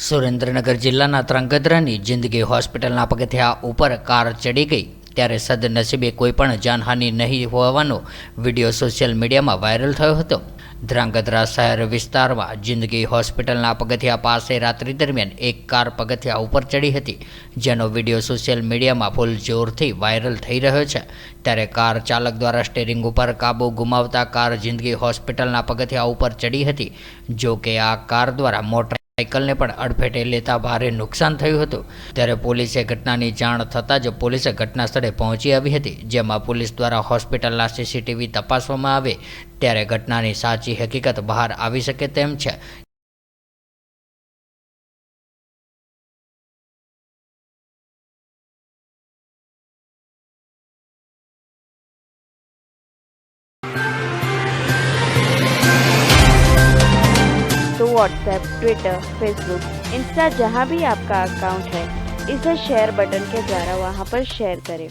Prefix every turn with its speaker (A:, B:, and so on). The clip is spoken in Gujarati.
A: સુરેન્દ્રનગર જિલ્લાના ત્રંગધ્રાની જિંદગી હોસ્પિટલના પગથિયા ઉપર કાર ચડી ગઈ ત્યારે સદનસીબે કોઈપણ જાનહાનિ નહીં હોવાનો વિડીયો સોશિયલ મીડિયામાં વાયરલ થયો હતો। ધ્રાંગધ્રા શહેર વિસ્તારમાં જિંદગી હોસ્પિટલના પગથિયા પાસે રાત્રિ દરમિયાન એક કાર પગથિયા ઉપર ચડી હતી, જેનો વિડીયો સોશિયલ મીડિયામાં ફૂલ જોરથી વાયરલ થઈ રહ્યો છે। ત્યારે કાર ચાલક દ્વારા સ્ટીરિંગ ઉપર કાબુ ગુમાવતા કાર જિંદગી હોસ્પિટલના પગથિયા ઉપર ચડી હતી। જો કે આ કાર દ્વારા મોટરસાઇકલને પણ અડફેટે લેતા ભારે નુકસાન થયું હતું। ત્યારે પોલીસે ઘટનાની જાણ થતાં જ પોલીસે ઘટના સ્થળે પહોંચી આવી હતી, જેમાં પોલીસ દ્વારા હોસ્પિટલના સીસીટીવી તપાસવામાં આવે ત્યારે ઘટનાની સાચી હકીકત બહાર આવી શકે તેમ છે।
B: तो व्हाट्सएप, ट्विटर, फेसबुक, इंस्टा जहाँ भी आपका अकाउंट है, इसे शेयर बटन के द्वारा वहाँ पर शेयर करें।